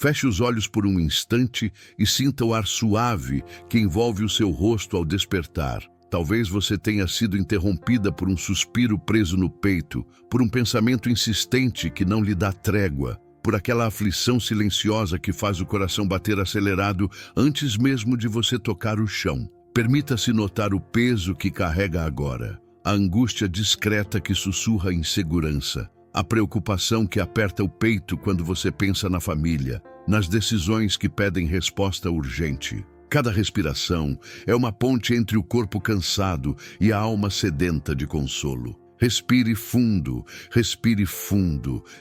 Feche os olhos por um instante e sinta o ar suave que envolve o seu rosto ao despertar. Talvez você tenha sido interrompida por um suspiro preso no peito, por um pensamento insistente que não lhe dá trégua, por aquela aflição silenciosa que faz o coração bater acelerado antes mesmo de você tocar o chão. Permita-se notar o peso que carrega agora, a angústia discreta que sussurra a insegurança, a preocupação que aperta o peito quando você pensa na família, nas decisões que pedem resposta urgente. Cada respiração é uma ponte entre o corpo cansado e a alma sedenta de consolo. Respire fundo,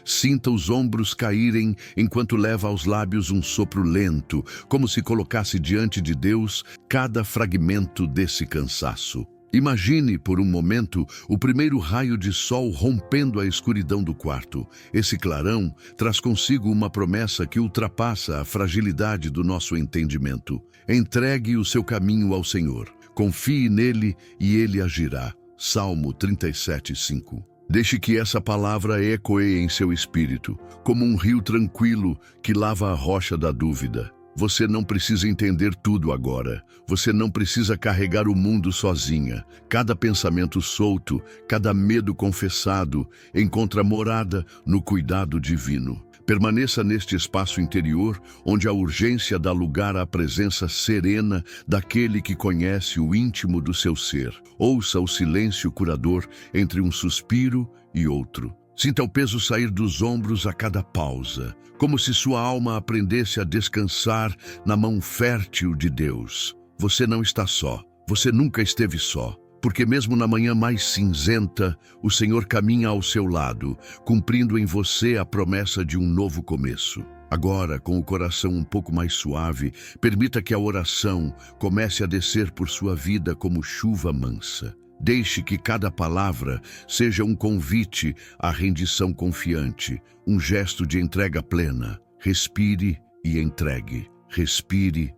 sinta os ombros caírem enquanto leva aos lábios um sopro lento, como se colocasse diante de Deus cada fragmento desse cansaço. Imagine, por um momento, o primeiro raio de sol rompendo a escuridão do quarto. Esse clarão traz consigo uma promessa que ultrapassa a fragilidade do nosso entendimento. Entregue o seu caminho ao Senhor. Confie nele e ele agirá. Salmo 37:5. Deixe que essa palavra ecoe em seu espírito, como um rio tranquilo que lava a rocha da dúvida. Você não precisa entender tudo agora. Você não precisa carregar o mundo sozinha. Cada pensamento solto, cada medo confessado, encontra morada no cuidado divino. Permaneça neste espaço interior, onde a urgência dá lugar à presença serena daquele que conhece o íntimo do seu ser. Ouça o silêncio curador entre um suspiro e outro. Sinta o peso sair dos ombros a cada pausa, como se sua alma aprendesse a descansar na mão fértil de Deus. Você não está só, você nunca esteve só, porque mesmo na manhã mais cinzenta, o Senhor caminha ao seu lado, cumprindo em você a promessa de um novo começo. Agora, com o coração um pouco mais suave, permita que a oração comece a descer por sua vida como chuva mansa. Deixe que cada palavra seja um convite à rendição confiante, um gesto de entrega plena. Respire e entregue. Respire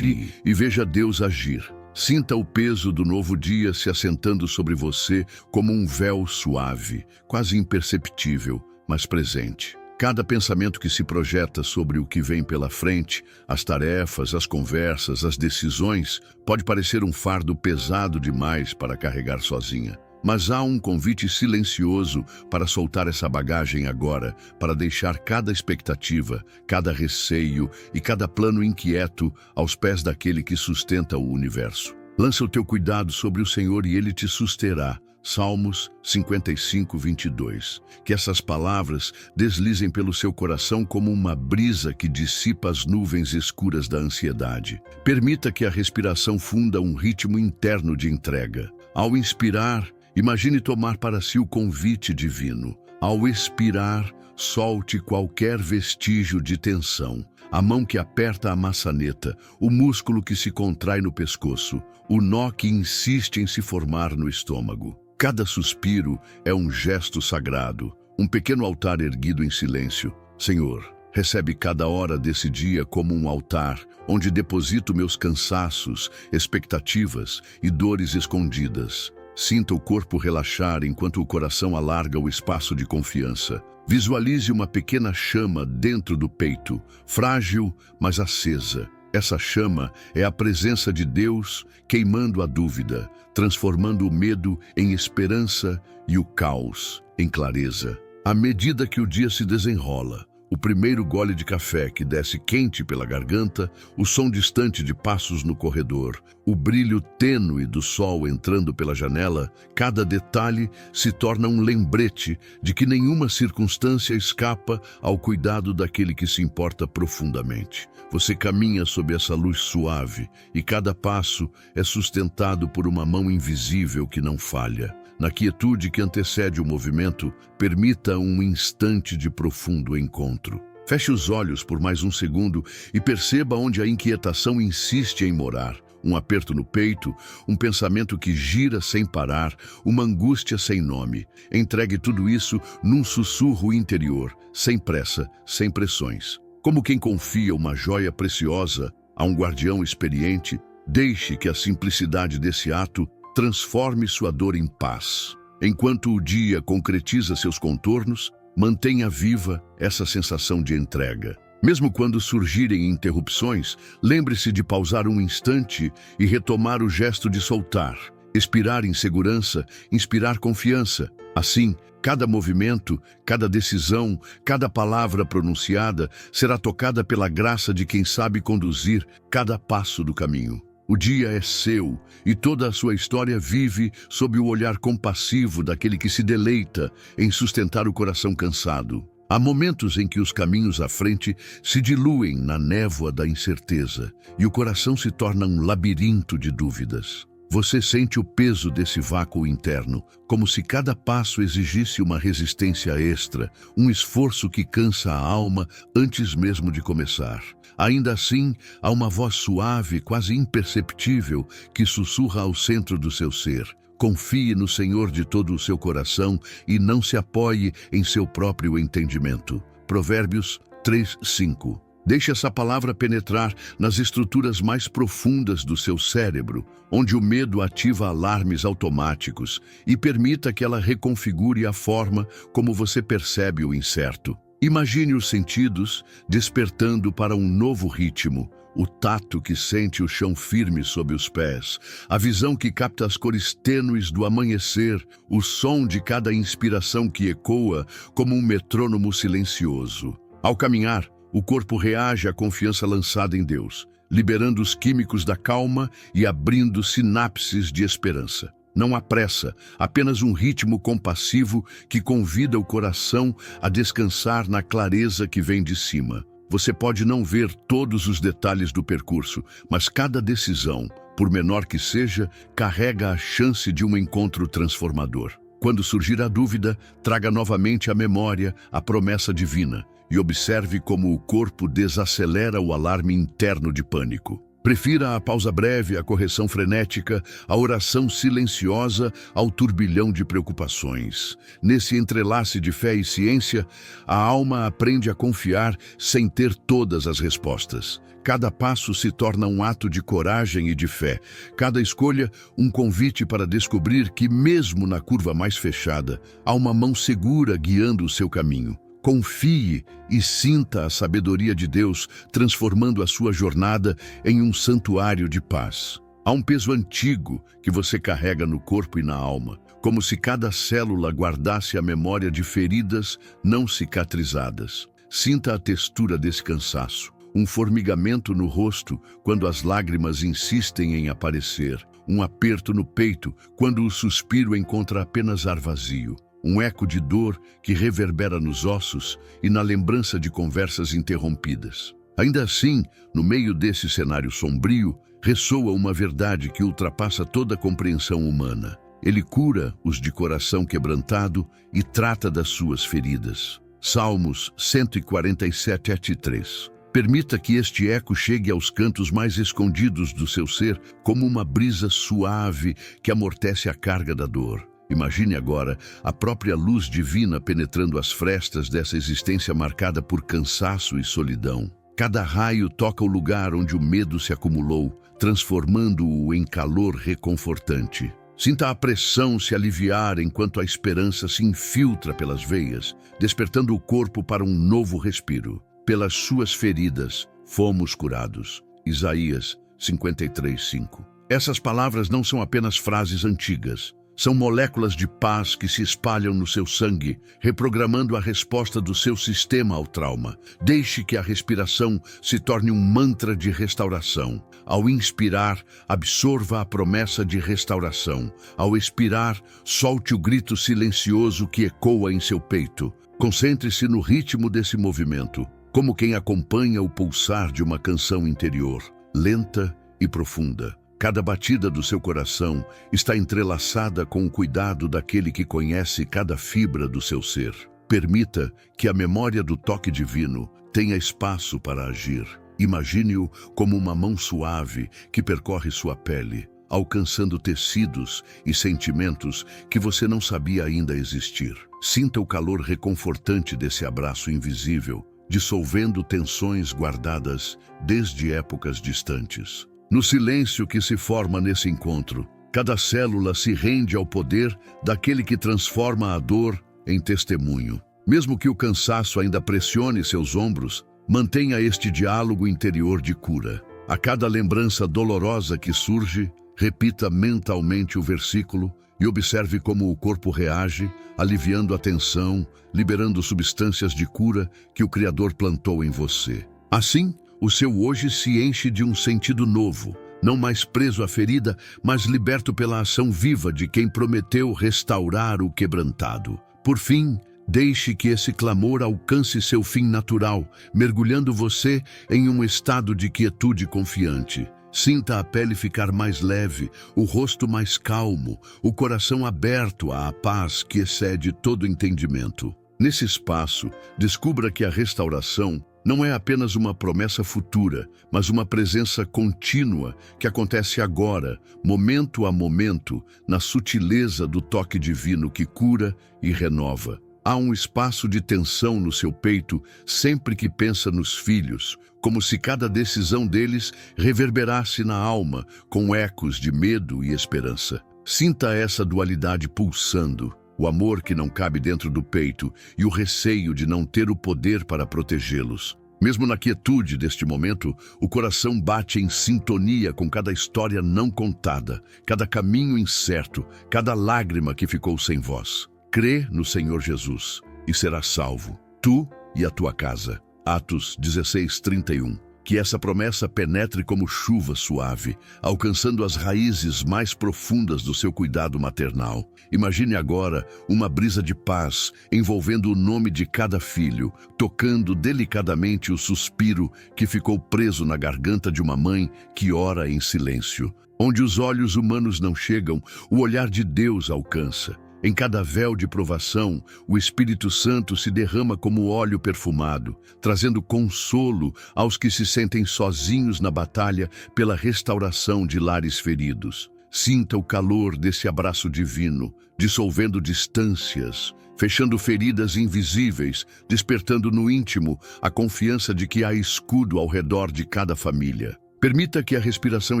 e veja Deus agir. Sinta o peso do novo dia se assentando sobre você como um véu suave, quase imperceptível, mas presente. Cada pensamento que se projeta sobre o que vem pela frente, as tarefas, as conversas, as decisões, pode parecer um fardo pesado demais para carregar sozinha. Mas há um convite silencioso para soltar essa bagagem agora, para deixar cada expectativa, cada receio e cada plano inquieto aos pés daquele que sustenta o universo. Lança o teu cuidado sobre o Senhor e Ele te susterá. Salmos 55:22. Que essas palavras deslizem pelo seu coração como uma brisa que dissipa as nuvens escuras da ansiedade. Permita que a respiração funda um ritmo interno de entrega. Ao inspirar, imagine tomar para si o convite divino. Ao expirar, solte qualquer vestígio de tensão. A mão que aperta a maçaneta, o músculo que se contrai no pescoço, o nó que insiste em se formar no estômago. Cada suspiro é um gesto sagrado, um pequeno altar erguido em silêncio. Senhor, recebe cada hora desse dia como um altar, onde deposito meus cansaços, expectativas e dores escondidas. Sinta o corpo relaxar enquanto o coração alarga o espaço de confiança. Visualize uma pequena chama dentro do peito, frágil, mas acesa. Essa chama é a presença de Deus queimando a dúvida, transformando o medo em esperança e o caos em clareza. À medida que o dia se desenrola, o primeiro gole de café que desce quente pela garganta, o som distante de passos no corredor, o brilho tênue do sol entrando pela janela, cada detalhe se torna um lembrete de que nenhuma circunstância escapa ao cuidado daquele que se importa profundamente. Você caminha sob essa luz suave e cada passo é sustentado por uma mão invisível que não falha. Na quietude que antecede o movimento, permita um instante de profundo encontro. Feche os olhos por mais um segundo e perceba onde a inquietação insiste em morar. Um aperto no peito, um pensamento que gira sem parar, uma angústia sem nome. Entregue tudo isso num sussurro interior, sem pressa, sem pressões. Como quem confia uma joia preciosa a um guardião experiente, deixe que a simplicidade desse ato transforme sua dor em paz. Enquanto o dia concretiza seus contornos, mantenha viva essa sensação de entrega. Mesmo quando surgirem interrupções, lembre-se de pausar um instante e retomar o gesto de soltar. Expirar em segurança, inspirar confiança. Assim, cada movimento, cada decisão, cada palavra pronunciada será tocada pela graça de quem sabe conduzir cada passo do caminho. O dia é seu e toda a sua história vive sob o olhar compassivo daquele que se deleita em sustentar o coração cansado. Há momentos em que os caminhos à frente se diluem na névoa da incerteza e o coração se torna um labirinto de dúvidas. Você sente o peso desse vácuo interno, como se cada passo exigisse uma resistência extra, um esforço que cansa a alma antes mesmo de começar. Ainda assim, há uma voz suave, quase imperceptível, que sussurra ao centro do seu ser. Confie no Senhor de todo o seu coração e não se apoie em seu próprio entendimento. Provérbios 3:5. Deixe essa palavra penetrar nas estruturas mais profundas do seu cérebro, onde o medo ativa alarmes automáticos, e permita que ela reconfigure a forma como você percebe o incerto. Imagine os sentidos despertando para um novo ritmo, o tato que sente o chão firme sob os pés, a visão que capta as cores tênues do amanhecer, o som de cada inspiração que ecoa como um metrônomo silencioso. Ao caminhar, o corpo reage à confiança lançada em Deus, liberando os químicos da calma e abrindo sinapses de esperança. Não há pressa, apenas um ritmo compassivo que convida o coração a descansar na clareza que vem de cima. Você pode não ver todos os detalhes do percurso, mas cada decisão, por menor que seja, carrega a chance de um encontro transformador. Quando surgir a dúvida, traga novamente à memória a promessa divina e observe como o corpo desacelera o alarme interno de pânico. Prefira a pausa breve, a correção frenética, a oração silenciosa ao turbilhão de preocupações. Nesse entrelace de fé e ciência, a alma aprende a confiar sem ter todas as respostas. Cada passo se torna um ato de coragem e de fé. Cada escolha, um convite para descobrir que, mesmo na curva mais fechada, há uma mão segura guiando o seu caminho. Confie e sinta a sabedoria de Deus transformando a sua jornada em um santuário de paz. Há um peso antigo que você carrega no corpo e na alma, como se cada célula guardasse a memória de feridas não cicatrizadas. Sinta a textura desse cansaço, um formigamento no rosto quando as lágrimas insistem em aparecer, um aperto no peito quando o suspiro encontra apenas ar vazio. Um eco de dor que reverbera nos ossos e na lembrança de conversas interrompidas. Ainda assim, no meio desse cenário sombrio, ressoa uma verdade que ultrapassa toda a compreensão humana. Ele cura os de coração quebrantado e trata das suas feridas. Salmos 147:3. Permita que este eco chegue aos cantos mais escondidos do seu ser como uma brisa suave que amortece a carga da dor. Imagine agora a própria luz divina penetrando as frestas dessa existência marcada por cansaço e solidão. Cada raio toca o lugar onde o medo se acumulou, transformando-o em calor reconfortante. Sinta a pressão se aliviar enquanto a esperança se infiltra pelas veias, despertando o corpo para um novo respiro. Pelas suas feridas, fomos curados. Isaías 53:5. Essas palavras não são apenas frases antigas. São moléculas de paz que se espalham no seu sangue, reprogramando a resposta do seu sistema ao trauma. Deixe que a respiração se torne um mantra de restauração. Ao inspirar, absorva a promessa de restauração. Ao expirar, solte o grito silencioso que ecoa em seu peito. Concentre-se no ritmo desse movimento, como quem acompanha o pulsar de uma canção interior, lenta e profunda. Cada batida do seu coração está entrelaçada com o cuidado daquele que conhece cada fibra do seu ser. Permita que a memória do toque divino tenha espaço para agir. Imagine-o como uma mão suave que percorre sua pele, alcançando tecidos e sentimentos que você não sabia ainda existir. Sinta o calor reconfortante desse abraço invisível, dissolvendo tensões guardadas desde épocas distantes. No silêncio que se forma nesse encontro, cada célula se rende ao poder daquele que transforma a dor em testemunho. Mesmo que o cansaço ainda pressione seus ombros, Mantenha este diálogo interior de cura. A cada lembrança dolorosa que surge, repita mentalmente o versículo e observe como o corpo reage, aliviando a tensão, liberando substâncias de cura que o Criador plantou em você. Assim, o seu hoje se enche de um sentido novo, não mais preso à ferida, mas liberto pela ação viva de quem prometeu restaurar o quebrantado. Por fim, deixe que esse clamor alcance seu fim natural, mergulhando você em um estado de quietude confiante. Sinta a pele ficar mais leve, o rosto mais calmo, o coração aberto à paz que excede todo entendimento. Nesse espaço, descubra que a restauração não é apenas uma promessa futura, mas uma presença contínua que acontece agora, momento a momento, na sutileza do toque divino que cura e renova. Há um espaço de tensão no seu peito sempre que pensa nos filhos, como se cada decisão deles reverberasse na alma com ecos de medo e esperança. Sinta essa dualidade pulsando, o amor que não cabe dentro do peito e o receio de não ter o poder para protegê-los. Mesmo na quietude deste momento, o coração bate em sintonia com cada história não contada, cada caminho incerto, cada lágrima que ficou sem voz. Crê no Senhor Jesus e serás salvo, tu e a tua casa. Atos 16:31. Que essa promessa penetre como chuva suave, alcançando as raízes mais profundas do seu cuidado maternal. Imagine agora uma brisa de paz envolvendo o nome de cada filho, tocando delicadamente o suspiro que ficou preso na garganta de uma mãe que ora em silêncio. Onde os olhos humanos não chegam, o olhar de Deus alcança. Em cada véu de provação, o Espírito Santo se derrama como óleo perfumado, trazendo consolo aos que se sentem sozinhos na batalha pela restauração de lares feridos. Sinta o calor desse abraço divino, dissolvendo distâncias, fechando feridas invisíveis, despertando no íntimo a confiança de que há escudo ao redor de cada família. Permita que a respiração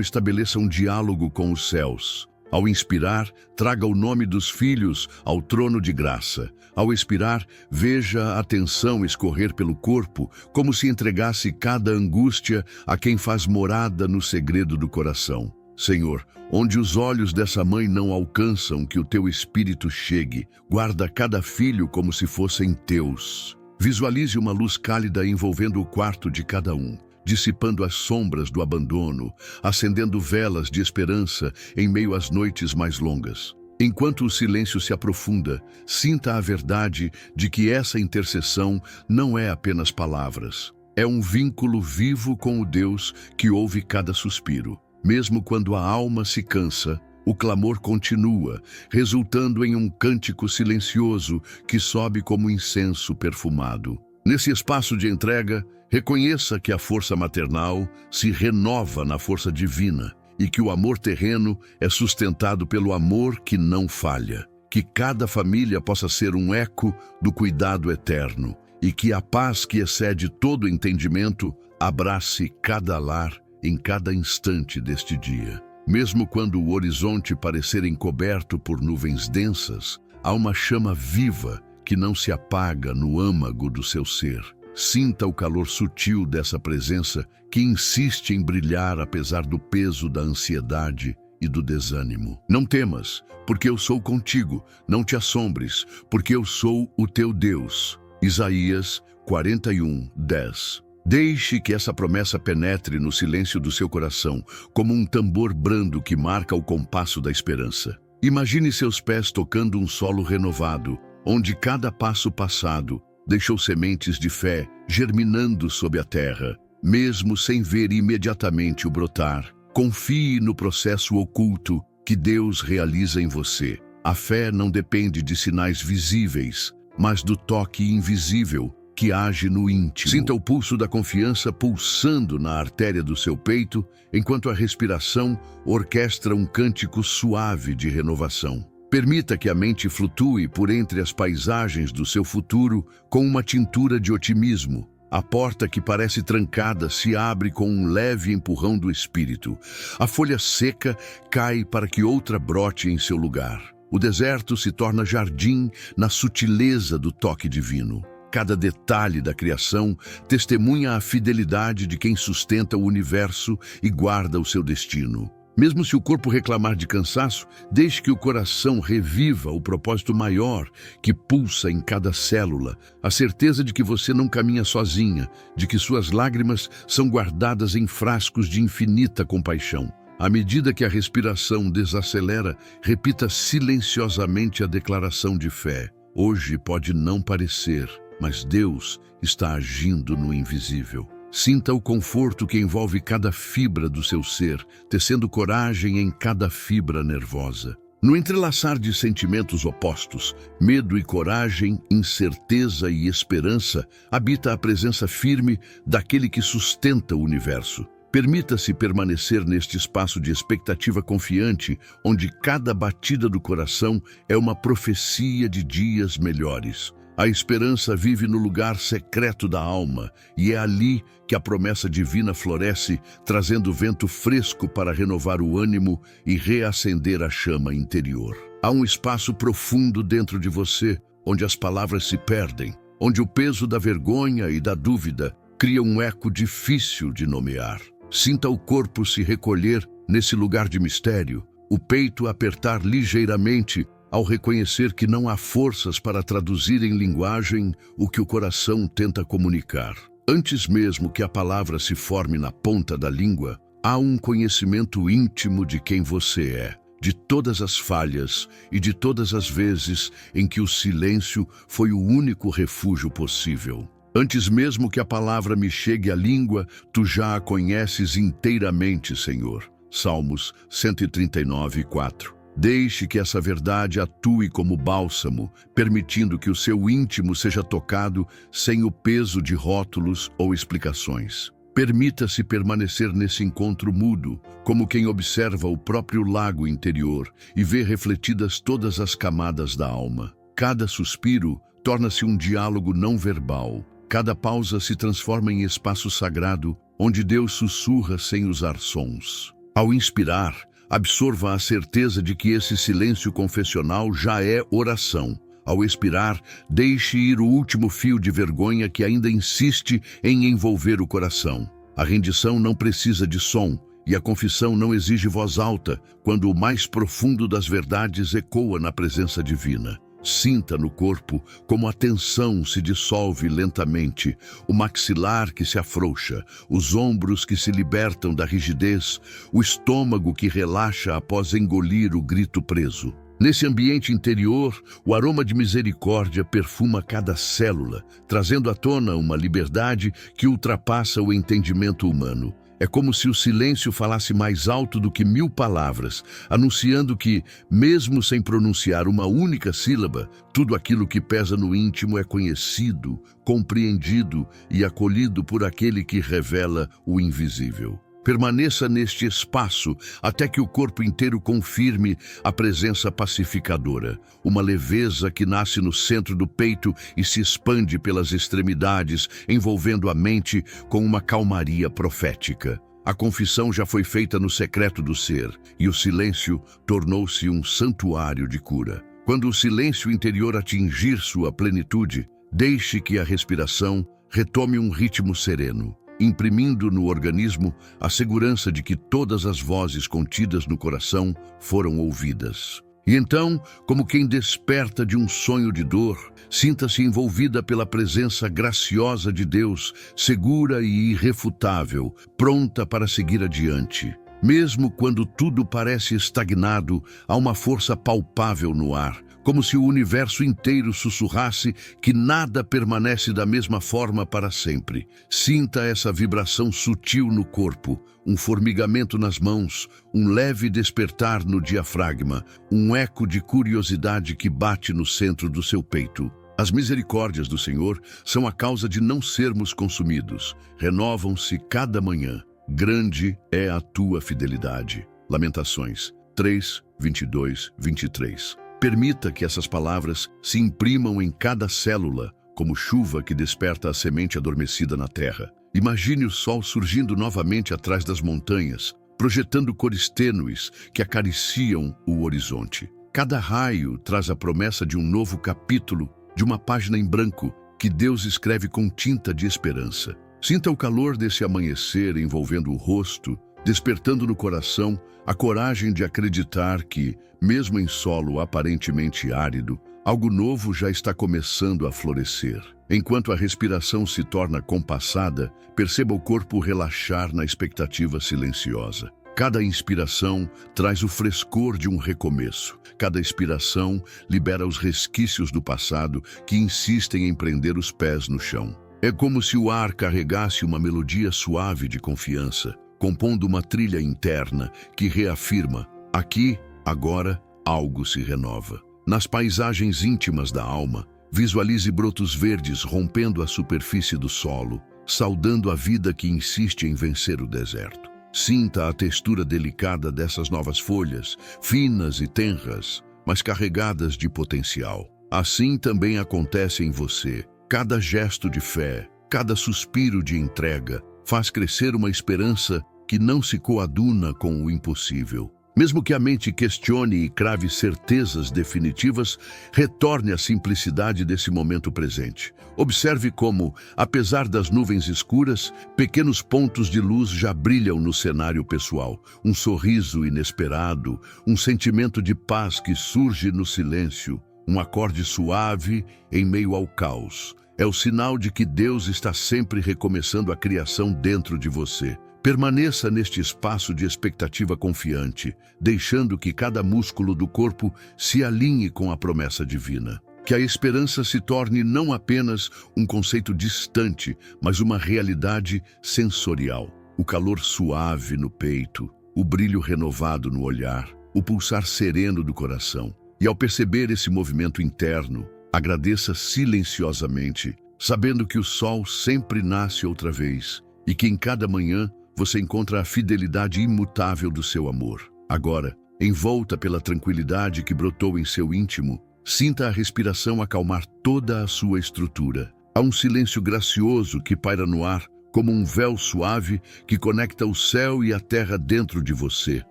estabeleça um diálogo com os céus. Ao inspirar, traga o nome dos filhos ao trono de graça. Ao expirar, veja a tensão escorrer pelo corpo, como se entregasse cada angústia a quem faz morada no segredo do coração. Senhor, onde os olhos dessa mãe não alcançam que o teu Espírito chegue, guarda cada filho como se fossem teus. Visualize uma luz cálida envolvendo o quarto de cada um, dissipando as sombras do abandono, acendendo velas de esperança em meio às noites mais longas. Enquanto o silêncio se aprofunda, sinta a verdade de que essa intercessão não é apenas palavras. É um vínculo vivo com o Deus que ouve cada suspiro. Mesmo quando a alma se cansa, o clamor continua, resultando em um cântico silencioso que sobe como incenso perfumado. Nesse espaço de entrega, reconheça que a força maternal se renova na força divina e que o amor terreno é sustentado pelo amor que não falha. Que cada família possa ser um eco do cuidado eterno e que a paz que excede todo entendimento abrace cada lar em cada instante deste dia. Mesmo quando o horizonte parecer encoberto por nuvens densas, há uma chama viva que não se apaga no âmago do seu ser. Sinta o calor sutil dessa presença que insiste em brilhar apesar do peso da ansiedade e do desânimo. Não temas, porque eu sou contigo. Não te assombres, porque eu sou o teu Deus. Isaías 41:10. Deixe que essa promessa penetre no silêncio do seu coração, como um tambor brando que marca o compasso da esperança. Imagine seus pés tocando um solo renovado, onde cada passo passado deixou sementes de fé germinando sob a terra. Mesmo sem ver imediatamente o brotar, confie no processo oculto que Deus realiza em você. A fé não depende de sinais visíveis, mas do toque invisível que age no íntimo. Sinta o pulso da confiança pulsando na artéria do seu peito, enquanto a respiração orquestra um cântico suave de renovação. Permita que a mente flutue por entre as paisagens do seu futuro com uma tintura de otimismo. A porta que parece trancada se abre com um leve empurrão do espírito. A folha seca cai para que outra brote em seu lugar. O deserto se torna jardim na sutileza do toque divino. cada detalhe da criação testemunha a fidelidade de quem sustenta o universo e guarda o seu destino. Mesmo se o corpo reclamar de cansaço, deixe que o coração reviva o propósito maior que pulsa em cada célula, a certeza de que você não caminha sozinha, de que suas lágrimas são guardadas em frascos de infinita compaixão. À medida que a respiração desacelera, repita silenciosamente a declaração de fé. Hoje pode não parecer, mas Deus está agindo no invisível. Sinta o conforto que envolve cada fibra do seu ser, tecendo coragem em cada fibra nervosa. No entrelaçar de sentimentos opostos, medo e coragem, incerteza e esperança, habita a presença firme daquele que sustenta o universo. Permita-se permanecer neste espaço de expectativa confiante, onde cada batida do coração é uma profecia de dias melhores. A esperança vive no lugar secreto da alma, e é ali que a promessa divina floresce, trazendo vento fresco para renovar o ânimo e reacender a chama interior. Há um espaço profundo dentro de você, onde as palavras se perdem, onde o peso da vergonha e da dúvida cria um eco difícil de nomear. Sinta o corpo se recolher nesse lugar de mistério, o peito apertar ligeiramente ao reconhecer que não há forças para traduzir em linguagem o que o coração tenta comunicar. Antes mesmo que a palavra se forme na ponta da língua, há um conhecimento íntimo de quem você é, de todas as falhas e de todas as vezes em que o silêncio foi o único refúgio possível. Antes mesmo que a palavra me chegue à língua, tu já a conheces inteiramente, Senhor. Salmos 139:4. Deixe que essa verdade atue como bálsamo, permitindo que o seu íntimo seja tocado sem o peso de rótulos ou explicações. Permita-se permanecer nesse encontro mudo, como quem observa o próprio lago interior e vê refletidas todas as camadas da alma. Cada suspiro torna-se um diálogo não verbal. Cada pausa se transforma em espaço sagrado, onde Deus sussurra sem usar sons. Ao inspirar, absorva a certeza de que esse silêncio confessional já é oração. Ao expirar, deixe ir o último fio de vergonha que ainda insiste em envolver o coração. A rendição não precisa de som, e a confissão não exige voz alta, quando o mais profundo das verdades ecoa na presença divina. Sinta no corpo como a tensão se dissolve lentamente, o maxilar que se afrouxa, os ombros que se libertam da rigidez, o estômago que relaxa após engolir o grito preso. Nesse ambiente interior, o aroma de misericórdia perfuma cada célula, trazendo à tona uma liberdade que ultrapassa o entendimento humano. É como se o silêncio falasse mais alto do que 1000 palavras, anunciando que, mesmo sem pronunciar uma única sílaba, tudo aquilo que pesa no íntimo é conhecido, compreendido e acolhido por aquele que revela o invisível. Permaneça neste espaço até que o corpo inteiro confirme a presença pacificadora, uma leveza que nasce no centro do peito e se expande pelas extremidades, envolvendo a mente com uma calmaria profética. A confissão já foi feita no secreto do ser, e o silêncio tornou-se um santuário de cura. Quando o silêncio interior atingir sua plenitude, deixe que a respiração retome um ritmo sereno, imprimindo no organismo a segurança de que todas as vozes contidas no coração foram ouvidas. E então, como quem desperta de um sonho de dor, sinta-se envolvida pela presença graciosa de Deus, segura e irrefutável, pronta para seguir adiante. Mesmo quando tudo parece estagnado, há uma força palpável no ar, como se o universo inteiro sussurrasse que nada permanece da mesma forma para sempre. Sinta essa vibração sutil no corpo, um formigamento nas mãos, um leve despertar no diafragma, um eco de curiosidade que bate no centro do seu peito. As misericórdias do Senhor são a causa de não sermos consumidos. Renovam-se cada manhã. Grande é a tua fidelidade. Lamentações 3, 22, 23. Permita que essas palavras se imprimam em cada célula, como chuva que desperta a semente adormecida na terra. Imagine o sol surgindo novamente atrás das montanhas, projetando cores tênues que acariciam o horizonte. Cada raio traz a promessa de um novo capítulo, de uma página em branco, que Deus escreve com tinta de esperança. Sinta o calor desse amanhecer envolvendo o rosto, despertando no coração a coragem de acreditar que, mesmo em solo aparentemente árido, algo novo já está começando a florescer. Enquanto a respiração se torna compassada, perceba o corpo relaxar na expectativa silenciosa. Cada inspiração traz o frescor de um recomeço. Cada expiração libera os resquícios do passado que insistem em prender os pés no chão. É como se o ar carregasse uma melodia suave de confiança, compondo uma trilha interna que reafirma: aqui, agora, algo se renova. Nas paisagens íntimas da alma, visualize brotos verdes rompendo a superfície do solo, saudando a vida que insiste em vencer o deserto. Sinta a textura delicada dessas novas folhas, finas e tenras, mas carregadas de potencial. Assim também acontece em você. Cada gesto de fé, cada suspiro de entrega, faz crescer uma esperança que não se coaduna com o impossível. Mesmo que a mente questione e crave certezas definitivas, retorne à simplicidade desse momento presente. Observe como, apesar das nuvens escuras, pequenos pontos de luz já brilham no cenário pessoal. Um sorriso inesperado, um sentimento de paz que surge no silêncio, um acorde suave em meio ao caos. É o sinal de que Deus está sempre recomeçando a criação dentro de você. Permaneça neste espaço de expectativa confiante, deixando que cada músculo do corpo se alinhe com a promessa divina. Que a esperança se torne não apenas um conceito distante, mas uma realidade sensorial. O calor suave no peito, o brilho renovado no olhar, o pulsar sereno do coração. E ao perceber esse movimento interno, agradeça silenciosamente, sabendo que o sol sempre nasce outra vez e que em cada manhã você encontra a fidelidade imutável do seu amor. Agora, envolta pela tranquilidade que brotou em seu íntimo, sinta a respiração acalmar toda a sua estrutura. Há um silêncio gracioso que paira no ar, como um véu suave que conecta o céu e a terra dentro de você.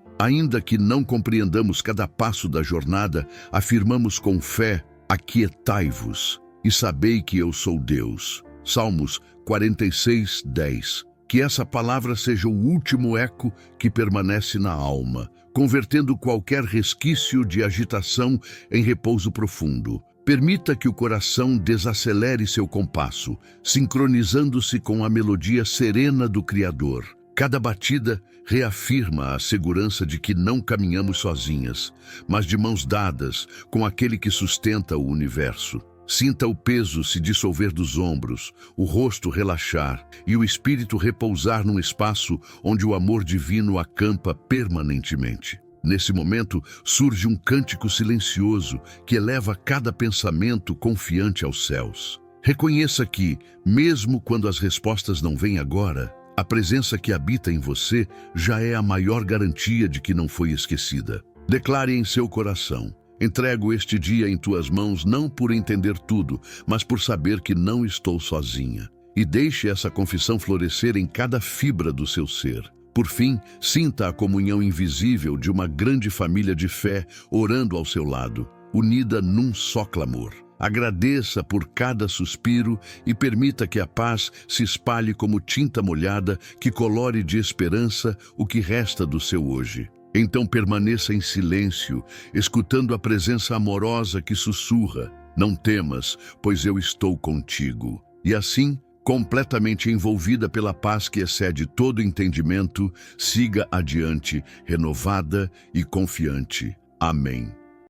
Ainda que não compreendamos cada passo da jornada, afirmamos com fé: aquietai-vos e sabei que eu sou Deus. Salmos 46:10. Que essa palavra seja o último eco que permanece na alma, convertendo qualquer resquício de agitação em repouso profundo. Permita que o coração desacelere seu compasso, sincronizando-se com a melodia serena do Criador. Cada batida reafirma a segurança de que não caminhamos sozinhas, mas de mãos dadas com aquele que sustenta o universo. Sinta o peso se dissolver dos ombros, o rosto relaxar e o espírito repousar num espaço onde o amor divino acampa permanentemente. Nesse momento, surge um cântico silencioso que eleva cada pensamento confiante aos céus. Reconheça que, mesmo quando as respostas não vêm agora, a presença que habita em você já é a maior garantia de que não foi esquecida. Declare em seu coração: entrego este dia em tuas mãos não por entender tudo, mas por saber que não estou sozinha. E deixe essa confissão florescer em cada fibra do seu ser. Por fim, sinta a comunhão invisível de uma grande família de fé orando ao seu lado, unida num só clamor. Agradeça por cada suspiro e permita que a paz se espalhe como tinta molhada que colore de esperança o que resta do seu hoje. Então permaneça em silêncio, escutando a presença amorosa que sussurra: não temas, pois eu estou contigo. E assim, completamente envolvida pela paz que excede todo entendimento, siga adiante, renovada e confiante. Amém.